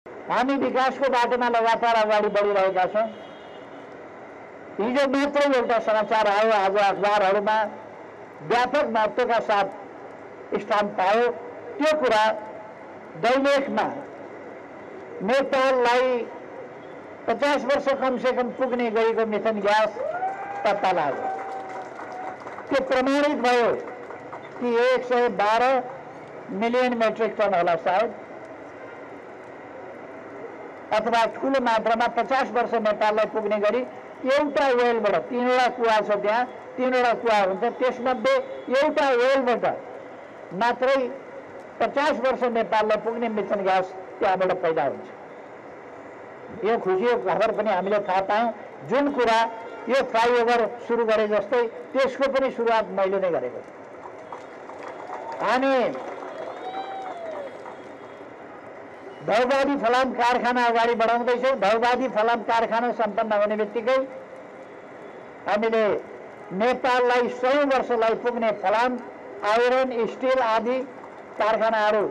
हामी विकासको बाटोमा लगातार अगाडि बढिरहेका छौँ। हिजो मात्रै एउटा समाचार आयो, आज अखबारहरूमा व्यापक महत्त्वका साथ स्थान पायो। त्यो कुरा दैलेखमा नेपाललाई 50 वर्ष कमसेकम पुग्ने गरीको मिथेन ग्यास पत्ता लाग्यो। त्यो प्रमाणित भयो कि 112 मिलियन मेट्रिक टन होला सायद, अथवा ठुलो मात्रामा 50 वर्ष नेपाललाई पुग्ने गरी एउटा वेलबाट 3वटा कुवा छ, त्यहाँ 3वटा कुवा हुन्छ, त्यसमध्ये एउटा वेलबाट मात्रै 50 वर्ष नेपाललाई पुग्ने मिथेन ग्यास त्यहाँबाट पैदा हुन्छ। यो खुसीको खबर पनि हामीले थाहा पायौँ। जुन कुरा यो फ्लाइओभर सुरु गरे जस्तै त्यसको पनि सुरुवात मैले नै गरेको छु। हामी धौबादी फलाम कारखाना अगाडि बढाउँदैछौँ। धौबादी फलाम कारखाना सम्पन्न हुने बित्तिकै हामीले नेपाललाई 100 वर्षलाई पुग्ने फलाम, आइरन, स्टिल आदि कारखानाहरू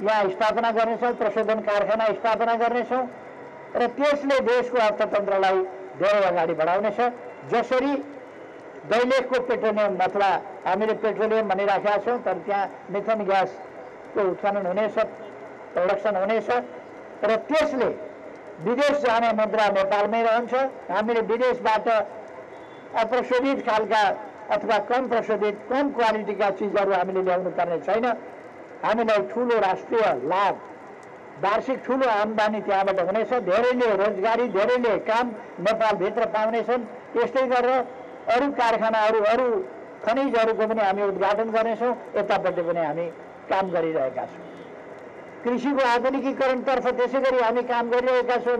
यहाँ स्थापना गर्नेछौँ, प्रशोधन कारखाना स्थापना गर्नेछौँ र त्यसले देशको अर्थतन्त्रलाई धेरै अगाडि बढाउनेछ। जसरी दैलेखको पेट्रोलियम, अथवा हामीले पेट्रोलियम भनिराखेका छौँ तर त्यहाँ मिथेन ग्यासको उत्खनन हुनेछ, प्रोडक्सन हुनेछ र त्यसले विदेश जाने मुद्रा नेपालमै रहन्छ। हामीले विदेशबाट अप्रशोधित खालका अथवा कम प्रशोधित, कम क्वालिटीका चिजहरू हामीले ल्याउनु पर्ने छैन। हामीलाई ठुलो राष्ट्रिय लाभ, वार्षिक ठुलो आम्दानी त्यहाँबाट हुनेछ। धेरैले रोजगारी, धेरैले काम नेपालभित्र पाउनेछन्। यस्तै गरेर अरू कारखानाहरू, अरू खनिजहरूको पनि हामी उद्घाटन गर्नेछौँ। यतापट्टि पनि हामी काम गरिरहेका छौँ। कृषिको आधुनिकीकरणतर्फ त्यसै गरी हामी काम गरिरहेका छौँ।